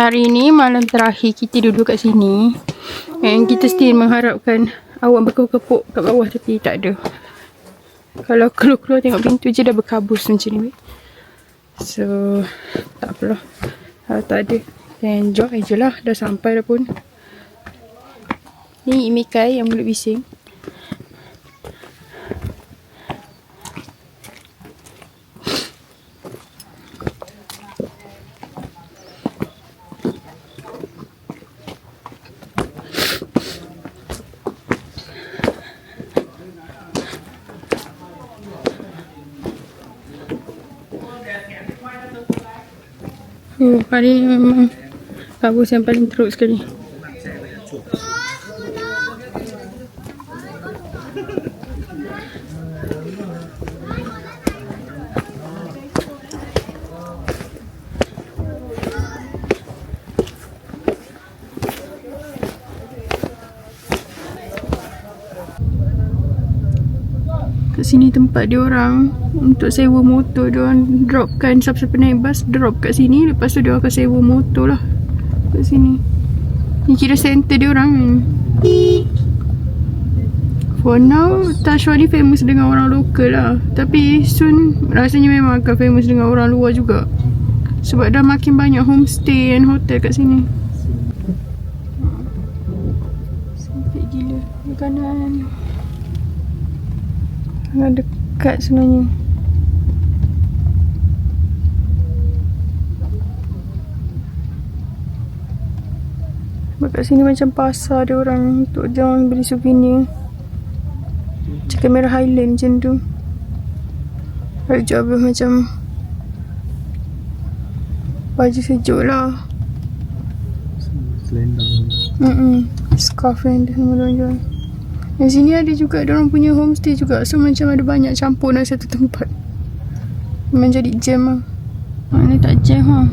Hari ni malam terakhir kita duduk kat sini. And kita still mengharapkan awan berkepuk-kepuk kat bawah tapi tak ada. Kalau keluar-keluar tengok pintu je dah berkabus macam ni. So, tak apalah. Kalau tak ada, enjoy je lah. Dah sampai dah pun. Ni Imikai yang mulut bising. Hari ni memang kabus yang paling teruk sekali. Kat sini tempat dia orang untuk sewa motor. Dia orang dropkan siapa-siapa naik bas, drop kat sini. Lepas tu dia akan sewa motor lah kat sini. Ni kira center dia orang kan. For now, Tashwa ni famous dengan orang lokal lah. Tapi soon rasanya memang akan famous dengan orang luar juga. Sebab dah makin banyak homestay and hotel kat sini. Sempit gila makanan. Sangat dekat sebenarnya. Sebab kat sini macam pasar dia orang untuk dia orang beli souvenir. Macam kamera Highland macam tu. Ada jual macam baju sejuk lah. Selendang. Scarf yang dia sama orang jual. Yang sini ada juga diorang punya homestay juga. So macam ada banyak campur dalam satu tempat. Memang jadi jam lah. Ni tak jam lah.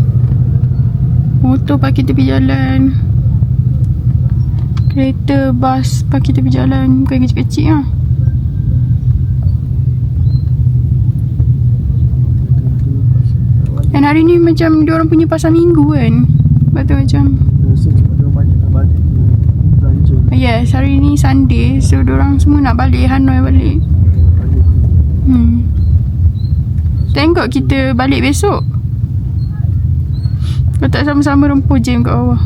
Motor parkir tepi jalan. Kereta, bas parkir tepi jalan. Bukan kecil-kecil lah. Dan hari ni macam diorang punya pasar minggu kan. Sebab tu macam yes, hari ni Sunday. So, diorang semua nak balik. Hanoi balik. Tengok kita balik besok. Kalau tak sama-sama rempuh jam kat bawah.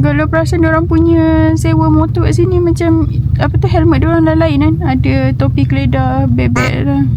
Kalau perasan diorang punya sewa motor kat sini macam apa tu, helmet diorang lain kan. Ada topi keledar, bebek lah.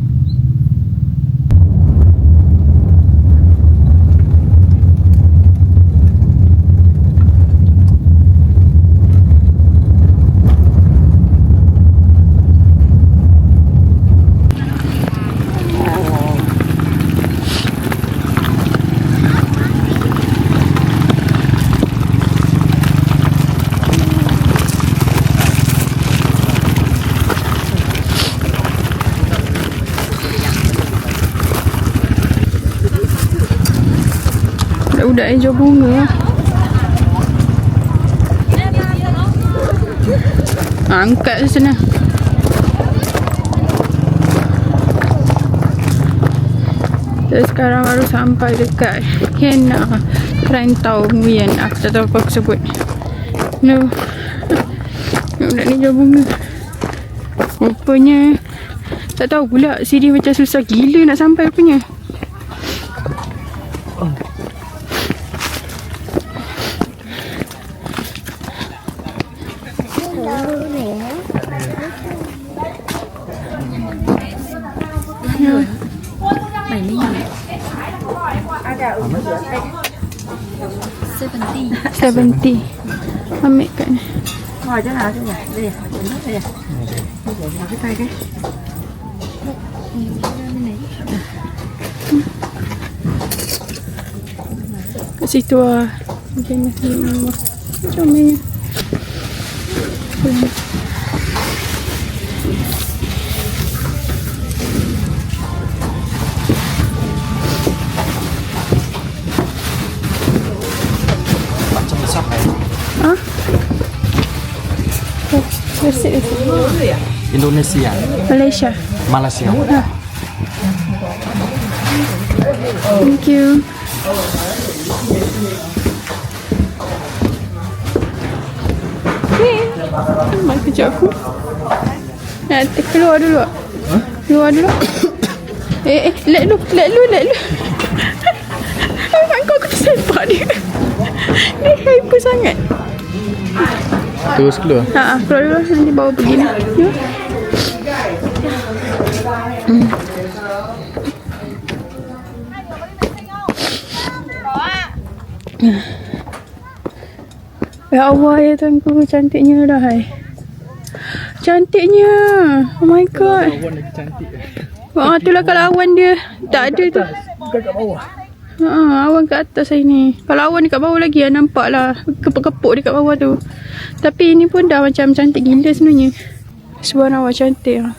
Budak yang jual bunga lah. Angkat je sana. Kita sekarang baru sampai dekat Hena Rantau Nguyen. Aku tak tahu apa aku sebut. No. Budak ni jual bunga. Rupanya tak tahu pula, sini macam susah gila nak sampai rupanya. $70. Ambil kat ni. Kat situ lah. Macam ni. Indonesia, Malaysia. Malaysia. Thank you. Mana kejap aku. Nak keluar dulu. Keluar dulu. Let lu. Kau kesepak dia. Dia hyper sangat. Terus keluar. Keluar dulu. Nanti bawa pergi ni. Ya. Ya Allah, ya Tuanku, cantiknya dah. Cantiknya. Oh my god. Awan lagi cantik. Itulah kalau awan dia tak ada tu. Bukan kat bawah. Awan kat atas hari ni. Kalau awan dekat bawah lagi nampak lah kepuk-kepuk dekat bawah tu. Tapi ini pun dah macam cantik gila sebenarnya. Subhanallah, cantik lah.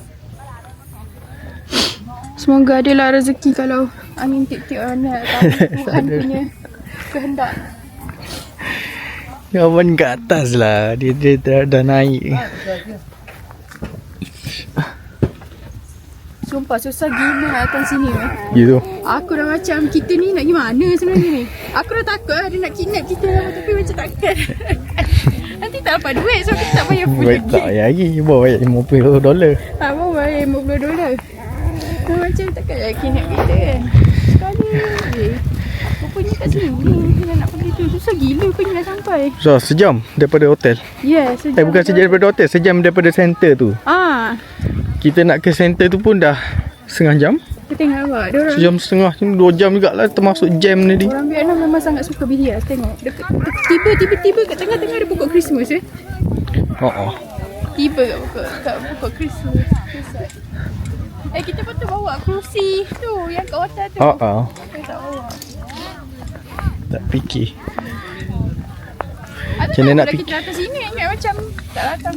Semoga adalah rezeki kalau angin tiup-tiup nak tahu Tuhan punya kehendak. Awan kat atas lah. Dia dah naik. Sumpah susah gila nak datang sini. Gitu. Aku dah macam kita ni nak pergi mana sebenarnya ni. Aku dah takut lah dia nak kidnap kita lah. Tapi macam takkan. Nanti tak dapat duit so kita tak payah pun Baik tak payah lagi. Bawa bayar $50. Bawa bayar $50. Macam takkan nak kidnap kita kan. Sekali rupanya kat sini kita nak pergi tu. Susah gila rupanya nak sampai. So, sejam daripada hotel. Ya, sejam. Bukan sejam daripada hotel. Sejam daripada center tu. Kita nak ke center tu pun dah setengah jam. Kita tengok awak. Sejam setengah, 2 jam jugalah termasuk jam tadi. Orang Vietnam memang sangat suka berhias. Tengok. Tiba-tiba kat tengah-tengah ada pokok Christmas Tiba kat pokok Christmas. Kita pun tu bawa kerusi tu yang kat hotel tu. Kita tak bawa. Tak fikir. Macam mana nak fikir? Kita datang sini ingat macam tak datang.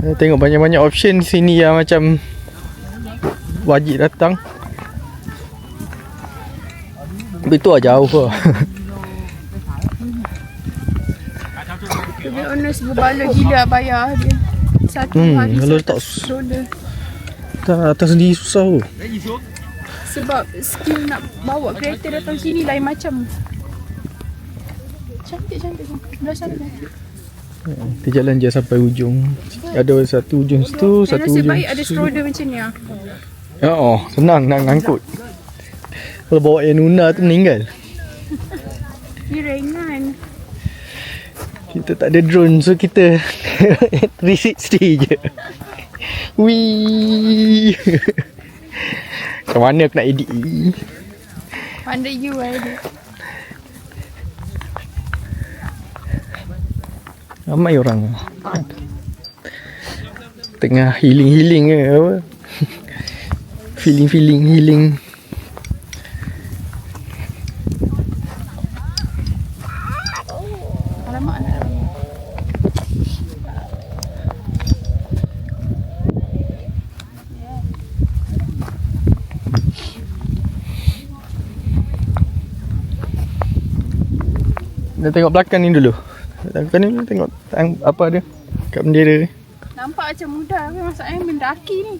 Tengok banyak-banyak option sini yang macam wajib datang. Tapi tu lah jauh lah. To be honest, berbala gila bayar dia. Satu hari kalau tak atas sendiri susah tu. Sebab skill nak bawa kereta datang sini lain macam. Cantik. Belah sana cantik. Kita jalan je sampai ujung. Ada satu ujung situ, satu ujung. Nasib baik ada stroller macam ni lah. Senang nak ngangkut. Kalau bawa yang Nuna tu meninggal. Dia ringan. Kita tak ada drone, so kita 360 je. Wih. Macam mana aku nak edit? Pandai you edit. Ramai orang tengah healing ke apa. Feeling healing. Alamak. Kita tengok belakang ni dulu. Belakang ni dulu tengok apa ada kat bendera ni. Nampak macam mudah tapi masalahnya mendaki ni.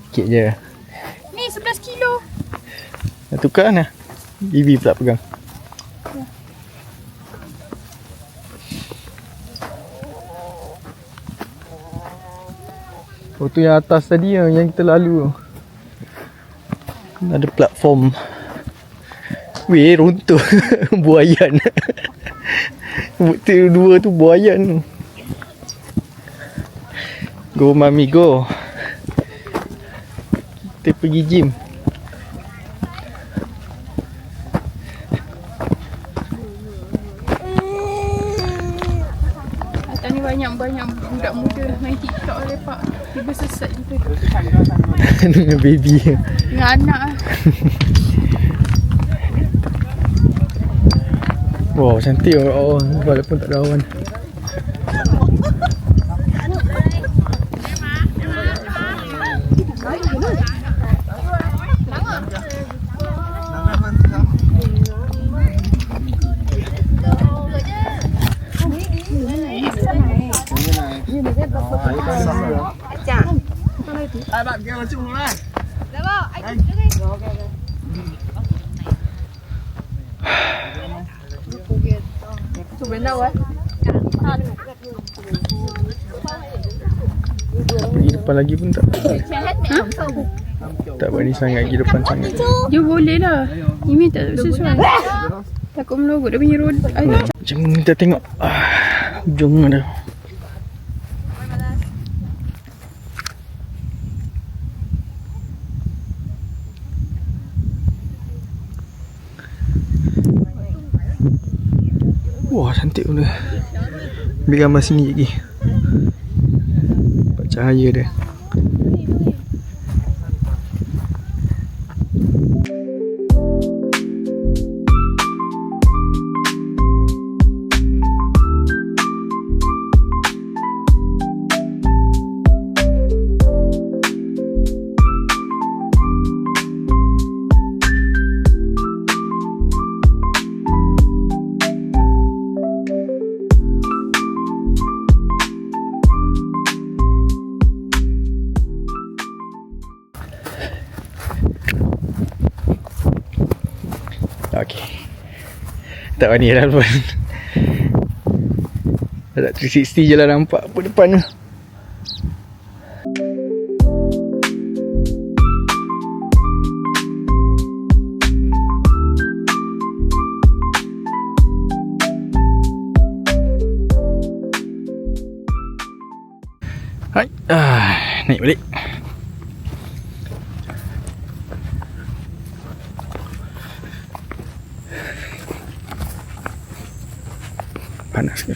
Sikit je. Ni 11 kilo. Nak tukar lah. Bibi pula pegang. Oh tu yang atas tadi yang kita lalu. Ada platform. Weh, runtuh. Buayan. Bukti dua tu buayan tu. Go mami go. Kita pergi gym. Atas ni banyak budak muda main TikTok lepak. Tiba sesat gitu. Dengan baby. Dengan anak lah. Wow, cantik walaupun tak ada awan. Pergi depan lagi pun tak. Tak berani sangat pergi depan sangat. Dia boleh lah. Ini tak sesuai. Takut melogot dia punya roda. Macam kita tengok hujung ada. Wah, cantik pun dia. Ambil gambar sini lagi. Nampak cahaya dia. Okey. Tak berani dah pun. Tak 360 je lah nampak apa depan tu. Hai, naik balik. Panas ke?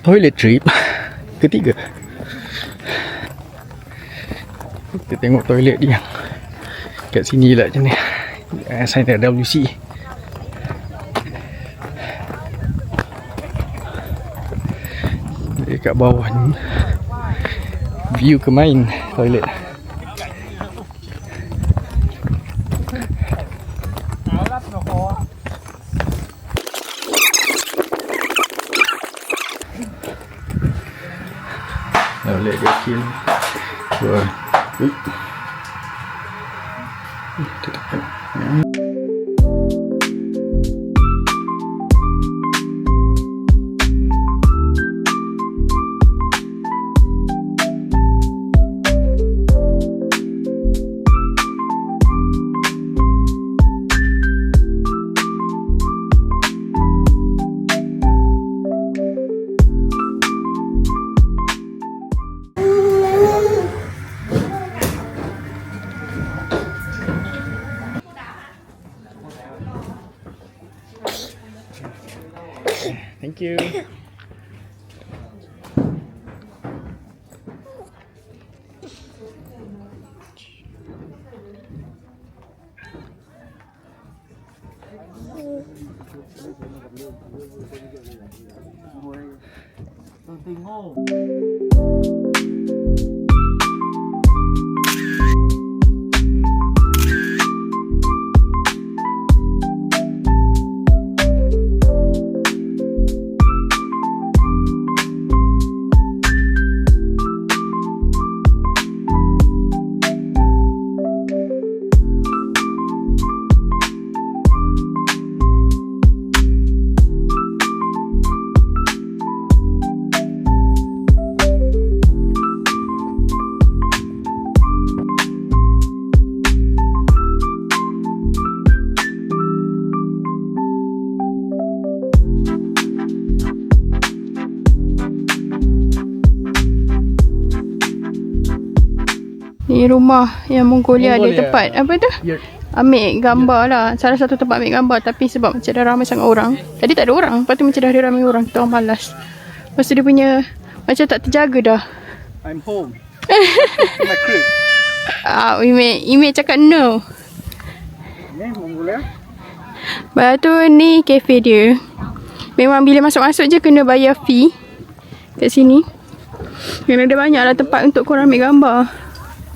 Toilet trip ketiga. Kita tengok toilet dia kat sini lah macam ni. Saya tak ada WC. Dekat bawah ni view ke main toilet. Toilet dia kecil. Wah. Tutup. Thank you. Ni rumah yang Mongolia, Mongolia. dia tempat apa tu? Ya. Ambil gambar lah. Salah satu tempat ambil gambar. Tapi sebab macam dah ramai sangat orang. Tadi tak ada orang. Lepas tu macam dah ada ramai orang. Kita orang malas. Lepas tu dia punya macam tak terjaga dah. I'm home. In my crib. Ime cakap no. Ni Mongolia. Lepas tu ni kafe dia. Memang bila masuk-masuk je kena bayar fee. Kat sini. Dan ada banyak lah tempat untuk korang ambil gambar.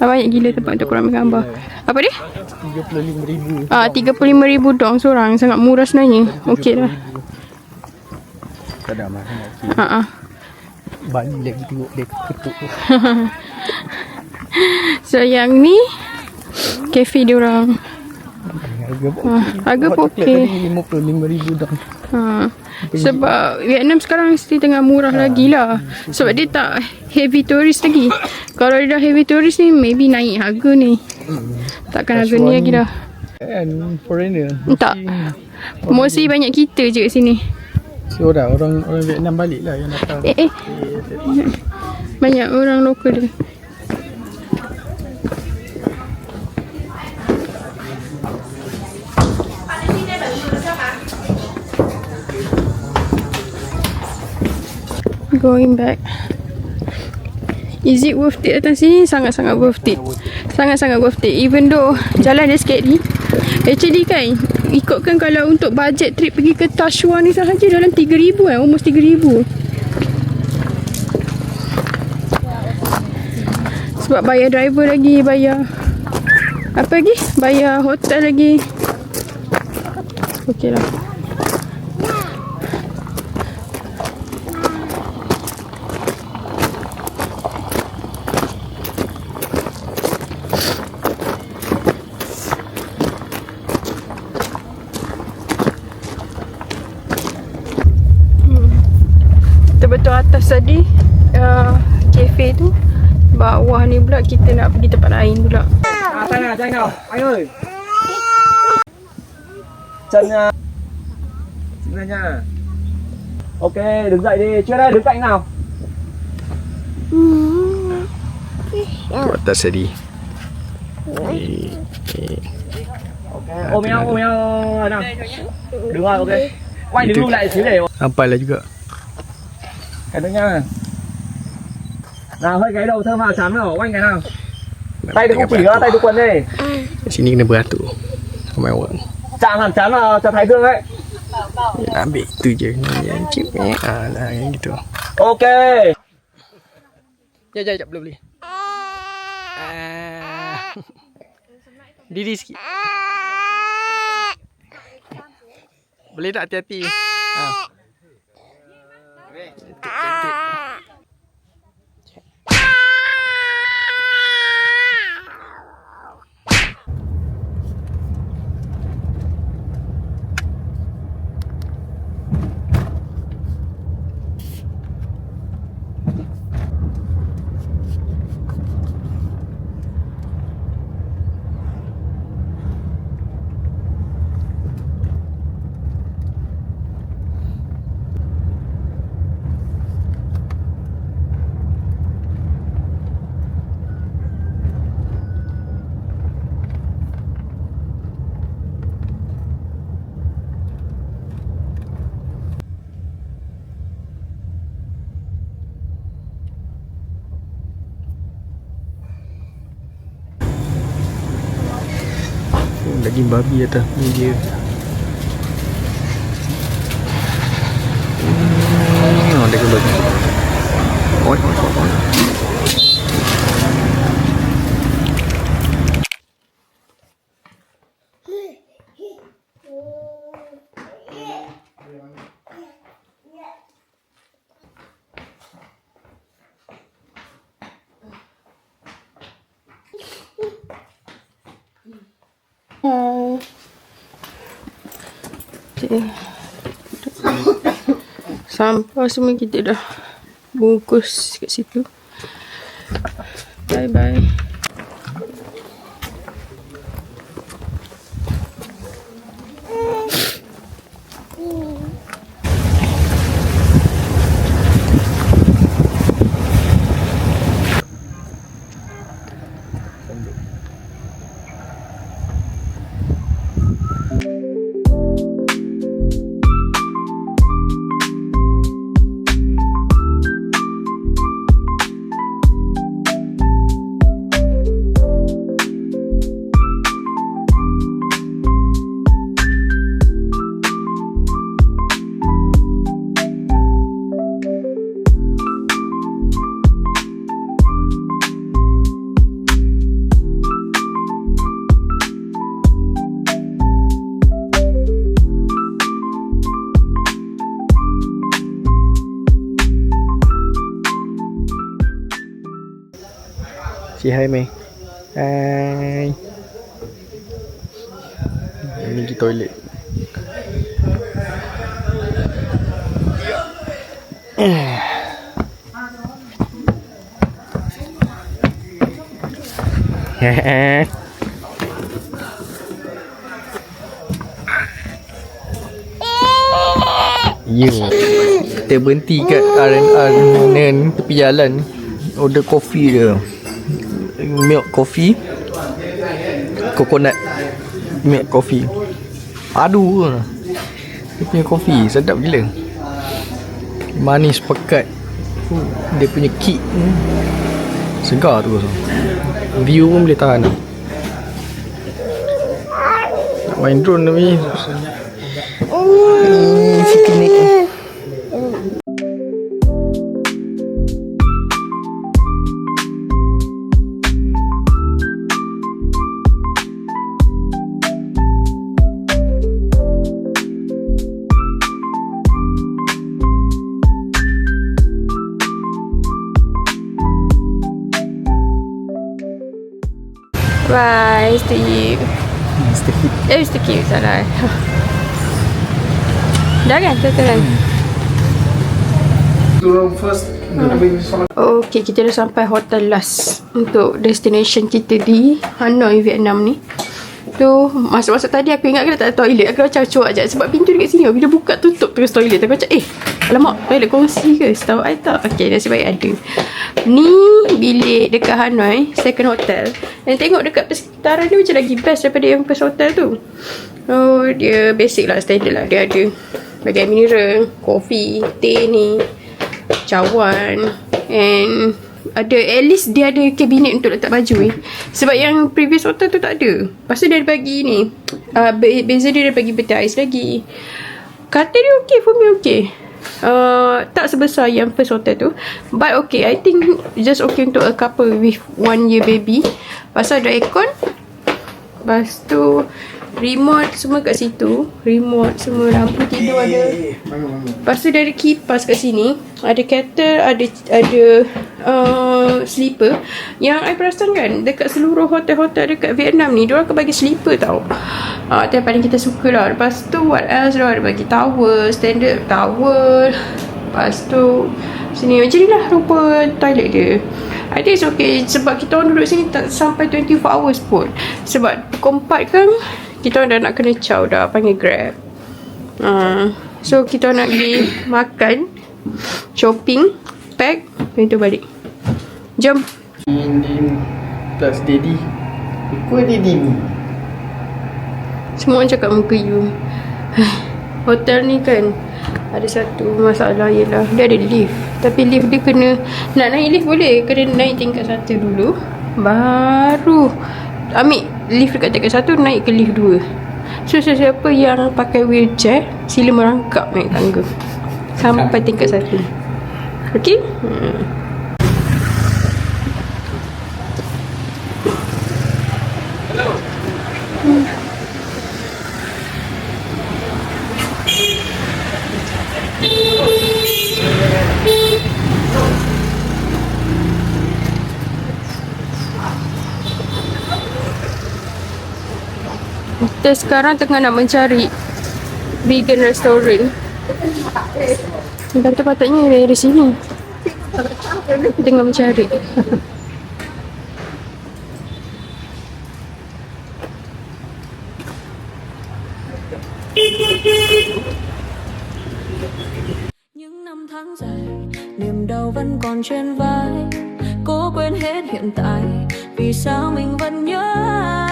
Banyak gila tempat untuk korang ambil gambar. Apa dia? 35,000. 35,000 dong seorang. Sangat murah sebenarnya. Okey lah. Tak ada mahal nak. Ha. Bali lagi tengok dia ketuk tu. So yang ni kafe dia orang. Harga pun Harga pun hot chocolate okey. tadi 55,000 dah. Sebab Vietnam sekarang mesti tengah murah lagi lah. Sebab dia tak heavy tourist lagi. Kalau dia dah heavy tourist ni, maybe naik harga ni. Takkan harga ni lagi dah. And foreigner. Tak. Mostly banyak kita je kat sini. So dah orang Vietnam balik lah yang datang. Banyak orang lokal dia. Going back. Is it worth it datang sini? Sangat-sangat worth it. Sangat-sangat worth it. Even though jalan dia scary. Actually kan, ikutkan kalau untuk budget trip pergi ke Tashwa ni sahaja dalam 3,000 kan. Almost 3,000. Sebab bayar driver lagi, bayar apa lagi? Bayar hotel lagi. Okey lah. Betul atas tadi kafe tu. Bawah ni pula kita nak pergi tempat lain pula. Tay nào, tay nào, anh ơi. Chân đứng ra nha. Ok, đứng dậy đi. Chưa đây, đứng cạnh nào. Tu atas tadi. Ok, ôm eo nào. Đứng rồi, ok. Quay đứng lui lại xíu để Sampai lah juga. cái nữa nha. Nào, hơi gáy đầu thơm vào chán nào, quanh cái nào. Tay đừng có quỷ ra, tay đừng quần đi. Kat sini kena beratur. Ramai orang. Chạm hẳn chán vào cho Thái Dương ấy. Dia nak ambil tu je. Yang cip ni. Lah yang gitu. Ok. Jap, boleh. Diri sikit. Boleh tak hati-hati? Daging babi atas ni dia. Daging babi. Oi. Okay. Sampah semua kita dah bungkus kat situ. Bye bye. Say hi Mei. Hai. Ini di toilet. Ya. Kita berhenti kat R&R tepi jalan. Order kopi dia. Milk coffee. Coconut milk coffee. Padu lah. Dia punya kopi sedap gila. Manis pekat. Dia punya kick segar tu. View pun boleh tahan. Nak main drone ni. Piknik. Bye, Mr. Yu. Mr. Hit. Mr. Q, salah. Dah kan? Turun. Okay, kita dah sampai hotel last untuk destination kita di Hanoi, Vietnam ni. Tu, masuk-masuk tadi aku ingat kena tak ada toilet. Aku macam cuak je sebab pintu dekat sini. Bila buka tutup terus toilet. Aku macam alamak, toilet kongsi ke? Setahu I tak. Okay, nasib baik ada. Ni bilik dekat Hanoi, second hotel. Dan tengok dekat persekitaran ni macam lagi best daripada yang first hotel tu. Oh, dia basic lah, standard lah. Dia ada bagai mineral, kopi, teh ni, cawan, and ada, at least dia ada kabinet untuk letak baju sebab yang previous hotel tu tak ada. Lepas tu dia ada bagi ni, beza dia ada bagi peti ais lagi. Katil dia okay, for me okay. Tak sebesar yang first hotel tu, but okay, I think just okay untuk a couple with 1 year baby. Pasal ada aircon. Lepas tu remote semua kat situ. Remote semua, lampu tidur ada. Lepas tu dia ada kipas kat sini. Ada kettle, ada sleeper. Yang I perasan kan, dekat seluruh hotel-hotel dekat Vietnam ni, diorang akan bagi sleeper tau. Itu yang paling kita suka lah. Lepas tu what else, diorang ada bagi towel, standard towel. Lepas tu sini macam ni lah rupa toilet dia. I think it's okay sebab kita orang duduk sini tak sampai 24 hours pun. Sebab kompat kan, kita orang dah nak kena chow dah, panggil Grab. So kita nak pergi makan, shopping, pack, lepas tu balik. Jom. Indin plus Daddy. Ikut Daddy ni. Semua orang cakap muka you. Hotel ni kan ada satu masalah, ialah dia ada lift. Tapi lift dia kena, nak naik lift boleh, kena naik tingkat 1 dulu, baru ambil lift dekat tingkat 1, naik ke lift 2. So siapa yang pakai wheelchair, sila merangkap naik tangga sampai tingkat 1. Okay? Kita sekarang tengah nak mencari vegan restaurant. Kita patutnya dari sini. Tengah mencari. Những năm tháng dài, niềm đau vẫn còn trên vai. Cố quên hết hiện tại, vì sao mình vẫn nhớ ai.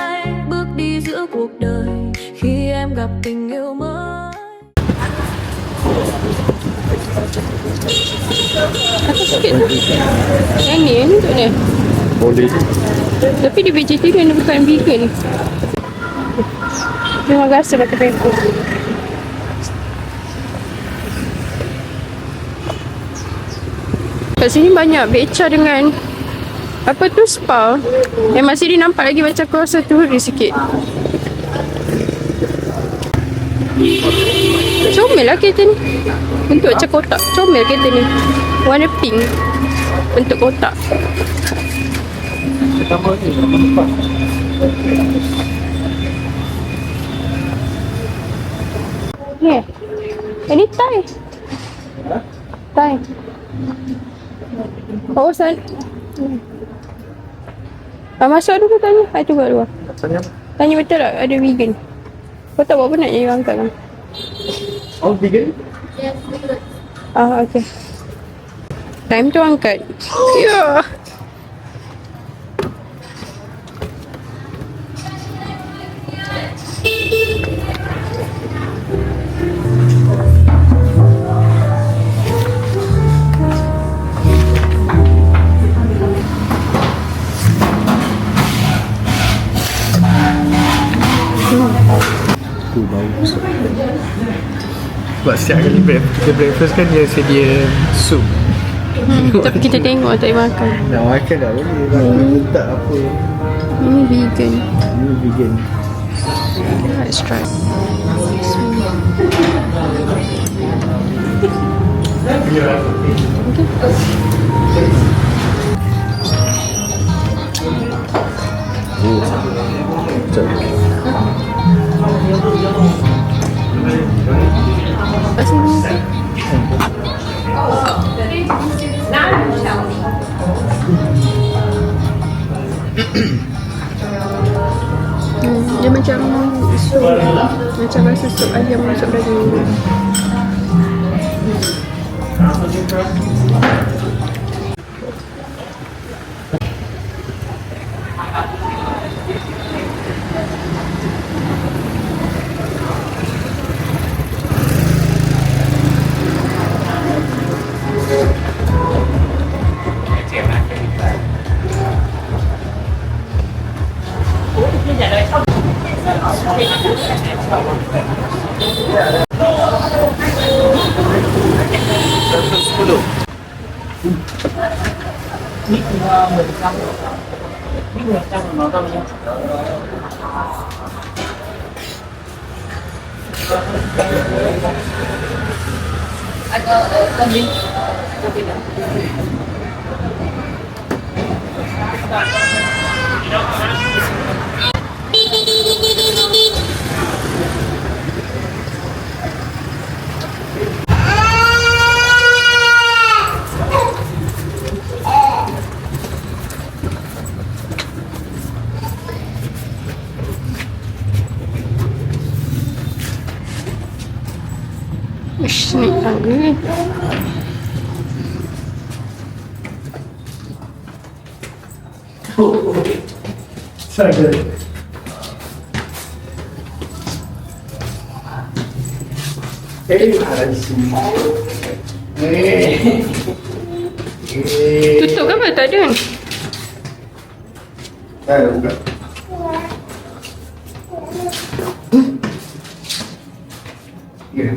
Bước đi giữa cuộc đời, khi em gặp tình yêu mới. Aku sikit tu. Yang ni untuk ni. Boleh. Tapi dia vegetarian, dia bukan vegan. Terima kasih Dr. Pempo. Kat sini banyak beca dengan apa tu, spa. Yang masih dia nampak lagi macam kawasan turis sikit. Comel lah kereta ni. Bentuk macam kotak. Comel kereta ni. Warna pink. Bentuk kotak. Pertama ni, apa tempat? Yeah. Ini Thai. Thai. Kawasan. Masuk dulu tanya. Itu kat luar. Tanya. Tanya betul tak ada vegan? Kau tak buat apa nak jadi angkat kan? Oh, vegan? Okay. Time tu angkat. Ya. Tu bau besar. Sebab setiap kali kita breakfast kan dia sedia sup. Tapi kita tengok tak boleh makan. Nak makan tak boleh. Letak apa. Ini vegan. Ini vegan. Let's try. Dia macam sup, macam rasa sup ayam masuk daging. Ish, naik tangga ni. Saja. Ada di sini. Tutup ke apa? Tak ada kan? Ada buka. Ya.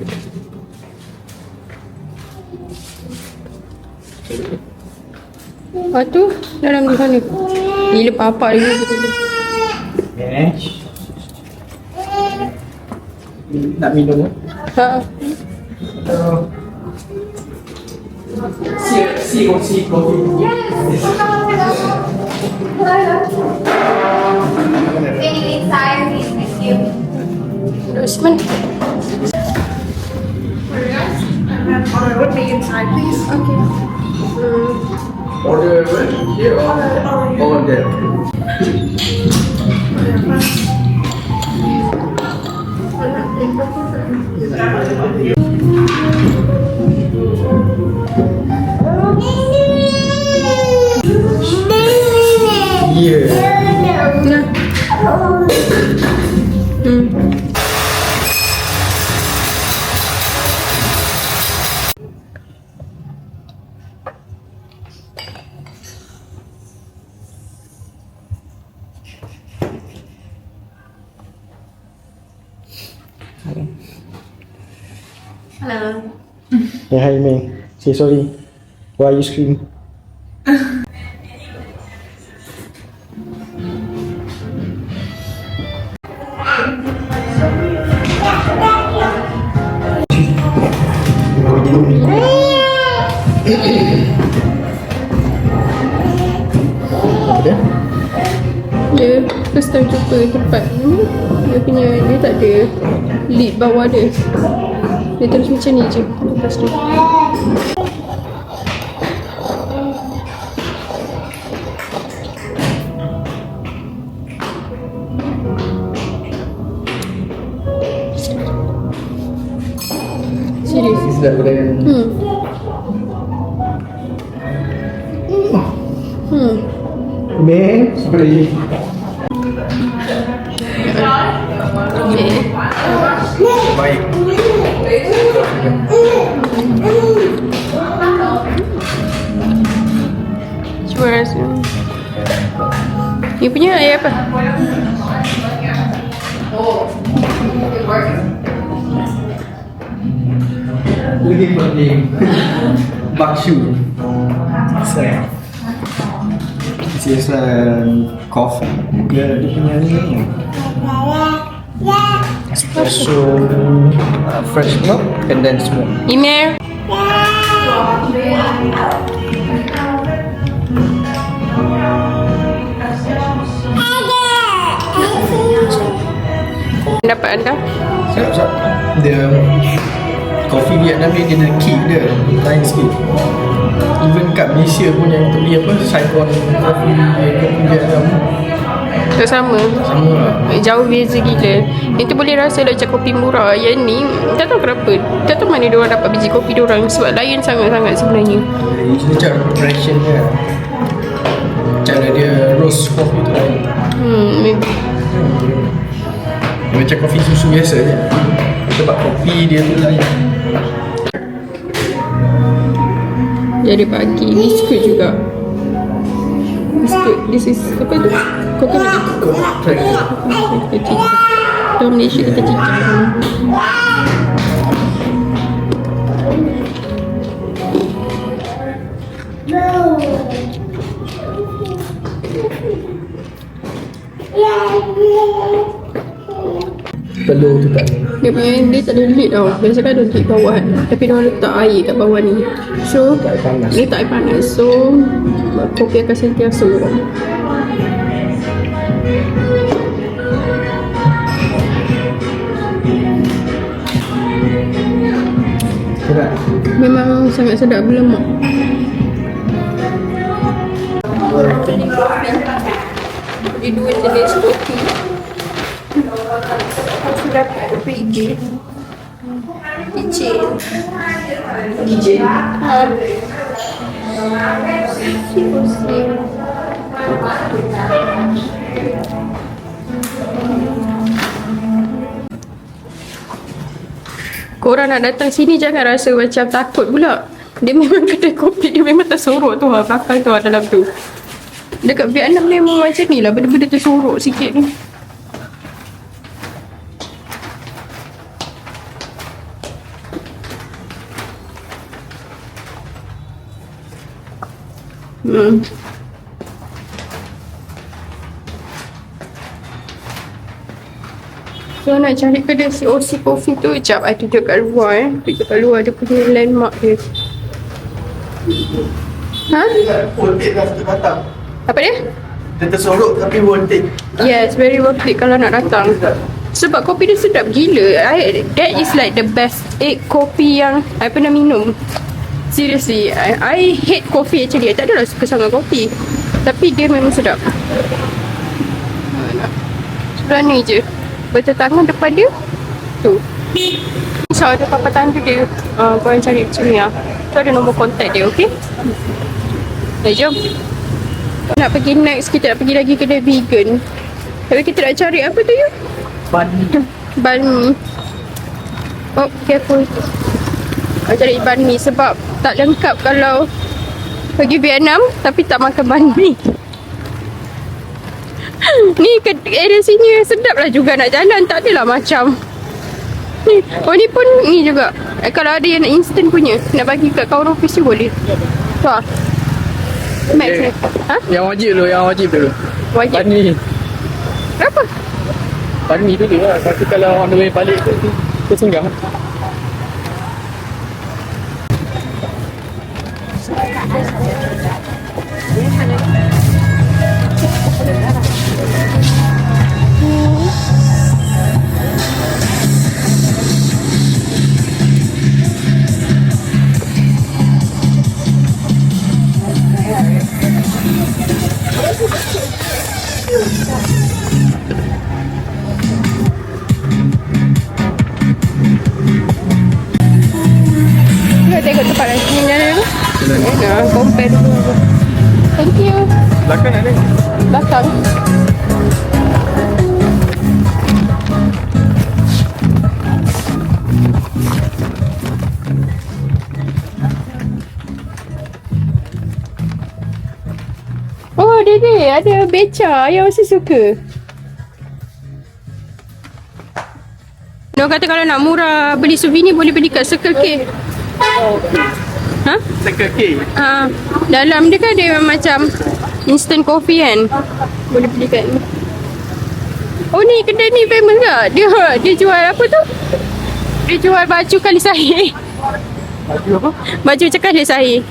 Lepas tu dalam di sana. Gila papa dia. Nak minum ke? Ha. Si kopi. Usman. Order here or there? Hello. Hey, hi Mei. Say sorry. Why you scream? Apa dia? dia first time jumpa tempat ni. Dia tak ada lid bawah dia. Dia terus macam ni je. Lepas tu serius. Sedap boleh. Man, sorry. Okay. Baik. Cuba rasa. Dia punya air apa? Lagi berding. Bakshu. Saya. This is coffee. Dia punya ni. Espresso, fresh milk, condensed milk. Email. Pendapat anda? Sedap. Dia kopi Vietnam ni dia ada kick dia, lain sikit. Even kat Malaysia pun yang untuk beli apa, Saigon kopi Vietnam Tak sama. sama lah. Jauh beza gila. Yang tu boleh rasa dah macam kopi murah. Yang ni tak tahu kenapa. Tak tahu mana diorang dapat biji kopi diorang. Sebab lain sangat-sangat sebenarnya. Dia cara preparation dia, cara dia roast kopi tu lain. Maybe. Dia macam kopi susu biasa je, sebab kopi dia tu lain. Jadi bagi biskut juga. Biskut. This is apa tu? Coconut. Kita cicah. Kita Malaysia kita cicah. Telur tu tak ni. Dia punya dia tak ada lid tau. Biasa kan ada lid bawah kan. Tapi dia orang letak air kat bawah ni. So Tak panas. dia tak air panas. So kopi akan sentiasa warm. Sedap. Memang sangat sedap berlemak. Jadi dua jenis kopi. Aku dapat pergi Kicin. Korang nak datang sini jangan rasa macam takut pula. Dia memang kedai kopi, dia memang tersorok tu lah, belakang tu lah dalam tu. Dekat Vietnam ni memang macam ni lah, benda-benda tersorok sikit ni. So nak cari kedai COC Coffee tu, jap I tunjuk kat luar tunjuk kat luar dia punya landmark dia. Ha? Worth it lah untuk datang. Apa dia? Dia tersorok tapi worth it. Yes, very worth it kalau nak datang. Sebab kopi dia sedap gila. That is like the best egg kopi yang I pernah minum. Seriously, I hate coffee actually. I tak adalah suka sangat kopi. Tapi dia memang sedap. Sebelah ni je. Bertentangan depan dia. Tu. So ada papan tanda dia. Korang cari macam ni lah. Tu ada nombor kontak dia, okay? Jom. Nak pergi next, kita nak pergi lagi kedai vegan. Tapi kita nak cari apa tu you? Banh mi. Banh mi. Oh, careful. Nak cari banh mi sebab tak lengkap kalau pergi Vietnam tapi tak makan banh mi. Ni ke area sini sedap lah juga nak jalan. Tak adalah macam ni. Oh ni pun ni juga. Kalau ada yang nak instant punya, nak bagi kat kawan office tu boleh. Tu lah. Max ni. Ha? Yang wajib dulu. Wajib. Banh mi. Berapa? Banh mi dulu lah. Tapi kalau on the way balik tu singgah. masuk tempat lain. Ni ada apa? Nak compare dulu apa. Thank you. Belakang ada. Belakang. Oh, Dede, ada beca. Ayah masih suka. Dia kata kalau nak murah beli souvenir boleh beli kat Circle K. Ha? Circle K. Dalam dia kan ada macam instant coffee kan. Boleh beli kat ni. Oh ni kedai ni famous tak? Dia jual apa tu? Dia jual baju kali sahih. Baju apa? Baju macam kali sahih.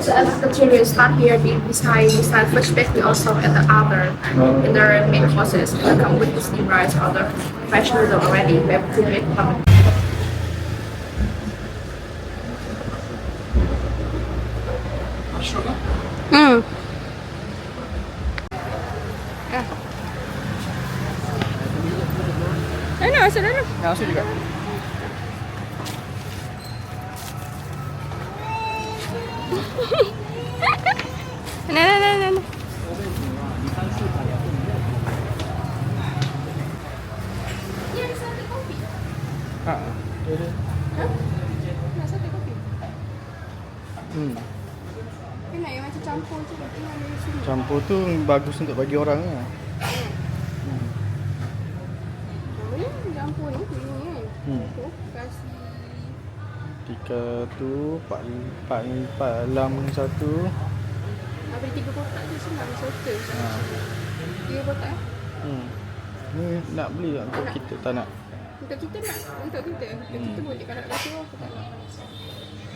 So as continues start here beside flashback, we also at the other in the main courses we come with the steam rice or the fresh noodle already. We have to make them. Nak masuk dalam. Masuk juga. Nah. Nak yang macam campur tu. Campur tu bagus untuk bagi orang lah. Campur ni kan. Tu kasih 3 tu 4 satu. ada 3 kotak je senang soto. 3 kotak Ni nak beli tak untuk kita tak nak? Untuk kita nak. Untuk kita boleh. Kalau nak kasi orang aku tak nak.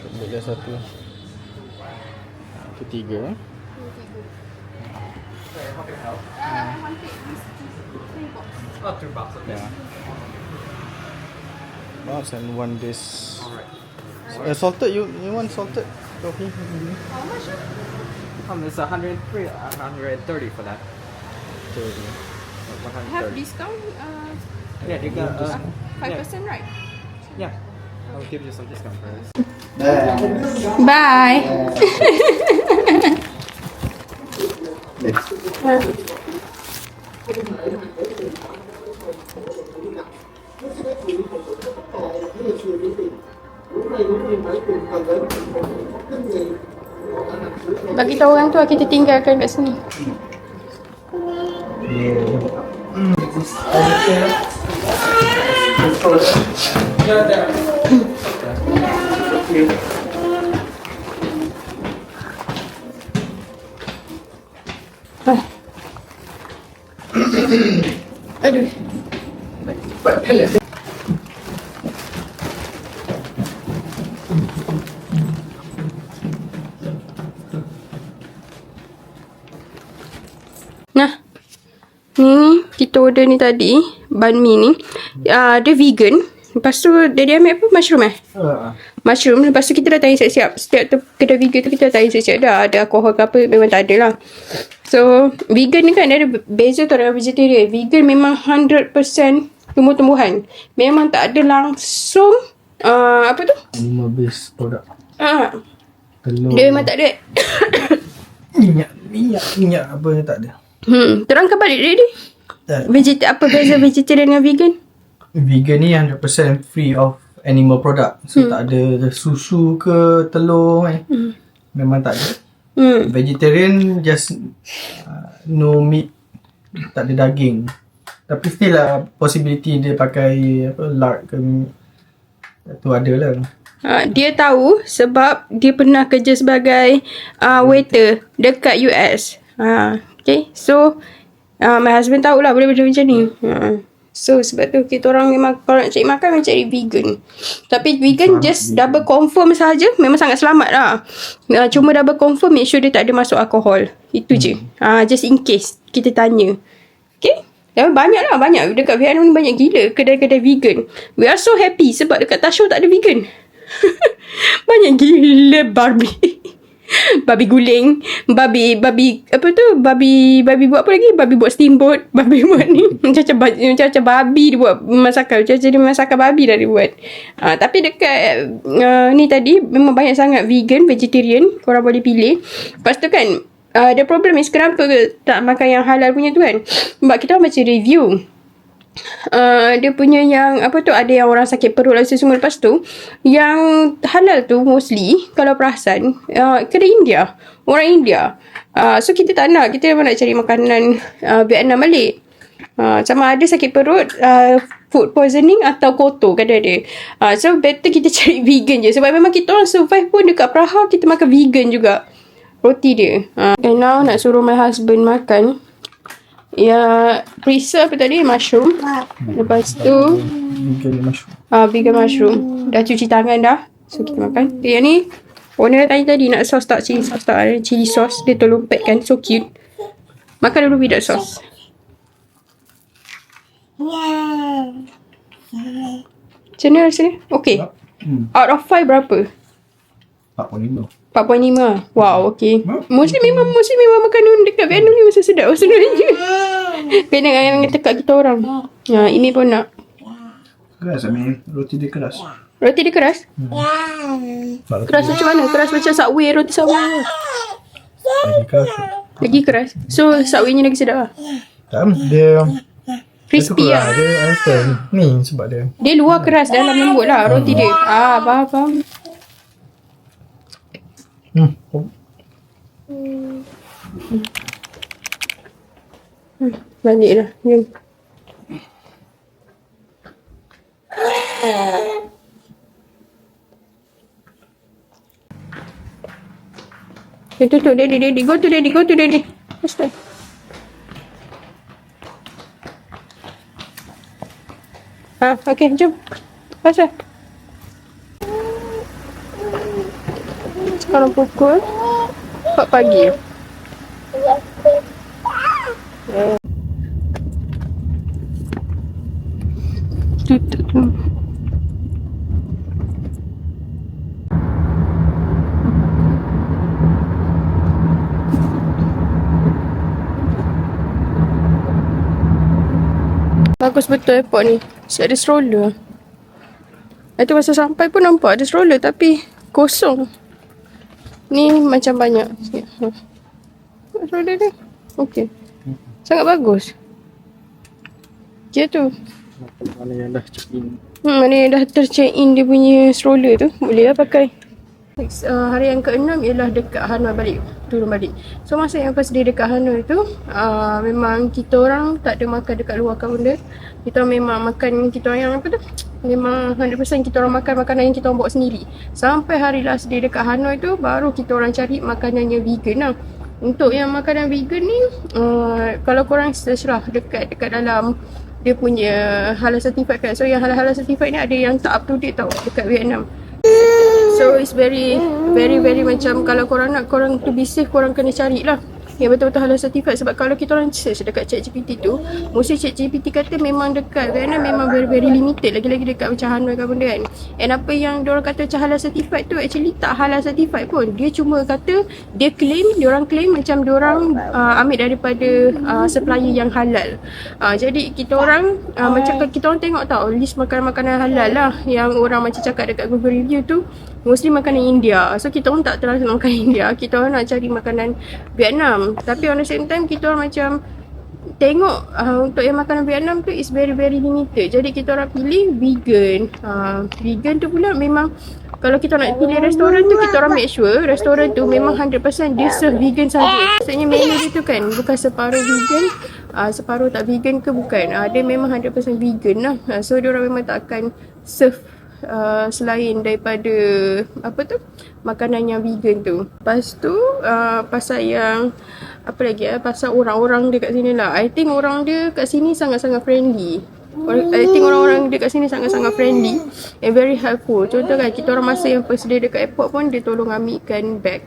Ambil dah satu. Itu 3 Ni 3. I want take this 3 box. Oh, 2 bucks, okay. Yeah. Box and one this. Salted, you want salted coffee? How much? It's 130 for that. 130. Have discount? Yeah, you got 5% right? yeah. I'll give you some discount for this. Bye. Bagi tahu orang tu kita tinggalkan kat sini. Aduh. Nah, ni kita order ni tadi, banh mi ni. Dia vegan. Lepas tu dia ambil apa? Mushroom mushroom. Lepas tu kita dah tanya siap-siap. Setiap tu kedai vegan tu kita dah tanya siap-siap dah. Ada alkohol ke apa, memang tak ada lah. So, vegan ni kan ada beza tu dengan vegetarian. Vegan memang 100% tumbuh-tumbuhan. Memang tak ada langsung apa tu? Animal based product. Telur. Dia memang tak ada. minyak apa yang tak ada. Terangkan balik dia. Apa beza vegetarian dengan vegan? Vegan ni 100% free of animal product. So tak ada susu ke telur memang tak ada. Vegetarian just no meat, tak ada daging. Tapi still lah possibility dia pakai apa lard ke tu ada lah. Dia tahu sebab dia pernah kerja sebagai waiter dekat US. Okay, so my husband tahulah benda-benda macam ni. So sebab tu kita orang memang kalau nak cari makan memang cari vegan. Tapi vegan just double confirm saja, memang sangat selamat lah. Cuma double confirm make sure dia tak ada masuk alkohol. Itu je. Just in case kita tanya. Okay. Dan banyak dekat Vietnam ni banyak gila kedai-kedai vegan. We are so happy sebab dekat Tashow tak ada vegan. Banyak gila Barbie. Babi guling, babi apa tu? Babi buat apa lagi? Babi buat steamboat, babi buat ni macam babi dia buat masakan, macam jadi masakan babi dah dia buat. Tapi dekat ni tadi memang banyak sangat vegan, vegetarian, korang boleh pilih. Lepas tu kan the problem is kenapa tak makan yang halal punya tu kan? Sebab kita baca review. Dia punya yang apa tu, ada yang orang sakit perut lah semua. Lepas tu yang halal tu mostly kalau perasan kedai India, orang India. So kita tak nak, kita memang nak cari makanan Vietnam balik. Sama ada sakit perut, food poisoning atau kotor kadang ada. So better kita cari vegan je. Sebab memang kita orang survive pun dekat Praha, kita makan vegan juga roti dia. And now nak suruh my husband makan ya, preserve apa tadi? Mushroom. Lepas tu Vegan mushroom. vegan mushroom. Dah cuci tangan dah. So kita makan. Yang ni owner dah tanya tadi nak sauce tak, chili sauce tak. Ada chili sauce. Dia tolong pack kan. So cute. Makan dulu without sauce. Macam mana rasanya? Okay. Out of 5 berapa? 4.5. 4.5. Wow, okay. Mostly memang makanan dekat Vietnam ni mesti sedap sebenarnya. Kena yang tekak kita orang. Ini pun nak. Keras Amir. Roti dia keras. Roti dia keras? Keras macam mana? Keras macam Subway, roti Subway. Lagi keras. Lagi keras. So Subway-nya lagi sedap lah. Tak, dia Crispy lah. Dia understand. Ni sebab dia. Dia luar keras, dalam lembut lah roti dia. Faham. Balik dah. Jom. Tutup daddy. Go to daddy. Faster. Okay, jom. Faster. Sekarang pukul 4 pagi. Tutup. Bagus betul airport ni. Siap ada stroller. Itu masa sampai pun nampak ada stroller tapi kosong. Ni macam banyak. Stroller ni. Okey. Sangat bagus. Dia tu. Mana yang dah check in. Mana yang dah ter-check in dia punya stroller tu. Boleh lah pakai. Next, hari yang ke-6 ialah dekat Hanoi balik. Turun balik. So masa yang first day dekat Hanoi tu, memang kita orang tak ada makan dekat luar kan benda. Kita memang makan, kita orang yang apa tu, memang 100% kita orang makan makanan yang kita orang bawa sendiri. Sampai hari last day dekat Hanoi tu, baru kita orang cari makanan yang vegan lah. Untuk yang makanan vegan ni, kalau korang search lah dekat dalam dia punya halal certified kan. So yang halal certified ni ada yang tak up to date tau dekat Vietnam. So it's very macam kalau korang nak, korang to be safe, korang kena carilah yang betul-betul halal certified. Sebab kalau kita orang search dekat ChatGPT tu, mesti ChatGPT kata memang dekat Vietnam memang very limited. Lagi-lagi dekat macam Hanoi kan benda kan. And apa yang diorang kata macam halal certified tu actually tak halal certified pun. Dia cuma kata, diorang claim macam diorang ambil daripada supplier yang halal. Jadi kita orang macam kita orang tengok tau list makanan-makanan halal lah yang orang macam cakap dekat Google review tu, mostly makanan India. So kita orang tak terlalu makan India, kita orang nak cari makanan Vietnam. Tapi on the same time kita orang macam tengok untuk yang makanan Vietnam tu is very limited. Jadi kita orang pilih vegan. Vegan tu pula memang kalau kita nak pilih restoran tu, kita orang make sure restoran tu memang 100% dia serve vegan saja. Maksudnya menu dia tu kan bukan separuh vegan, separuh tak vegan ke bukan. Dia memang 100% vegan lah. So dia orang memang tak akan serve selain daripada apa tu, makanan yang vegan tu. Lepas tu pasal yang apa lagi pasal orang-orang dia kat sini lah. I think orang dia kat sini sangat-sangat friendly. I think orang-orang dia kat sini sangat-sangat friendly and very helpful. Contoh kan, kita orang masa yang first day dekat airport pun dia tolong ambilkan bag.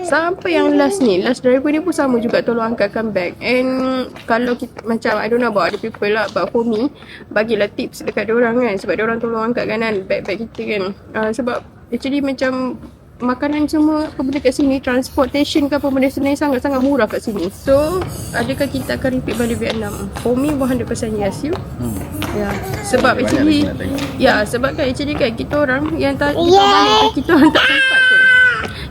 Sampai yang last driver ni pun sama juga tolong angkatkan bag. And kalau kita, macam I don't know about other people lah, but for me, bagilah tips dekat diorang kan. Sebab diorang tolong angkatkan kan bag-bag kita kan. Sebab Actually macam makanan semua apa benda kat sini, transportation ke apa benda sebenarnya sangat-sangat murah kat sini. So, adakah kita akan repeat balik Vietnam? For me 100% yes, you. Ya, sebab actually sebab kan actually kan kita orang yang tak kita balik tu, kita orang tak sempat pun.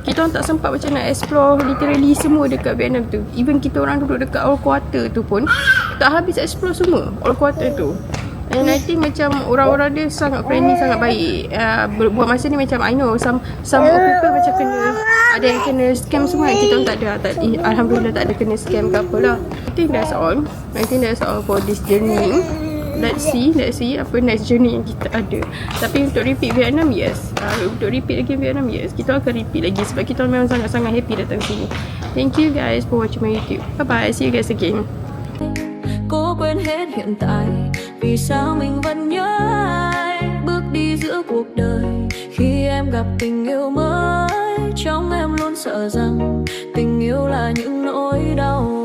Kita orang tak sempat macam nak explore literally semua dekat Vietnam tu. Even kita orang duduk dekat all quarter tu pun tak habis explore semua all quarter tu. And I think macam orang-orang dia sangat friendly, sangat baik. Buat masa ni macam I know some people macam kena, ada yang kena scam semua. Kita orang tak ada. Alhamdulillah tak ada kena scam ke apa lah. I think that's all for this journey. Let's see apa next journey yang kita ada. Tapi untuk repeat Vietnam, yes. Untuk repeat lagi Vietnam, yes. Kita akan repeat lagi sebab kita memang sangat-sangat happy datang sini. Thank you guys for watching my YouTube. Bye bye, see you guys again. Cố quên hết hiện tại, vì sao mình vẫn nhớ ai, bước đi giữa cuộc đời. Khi em gặp tình yêu mới, trong em luôn sợ rằng tình yêu là những nỗi đau.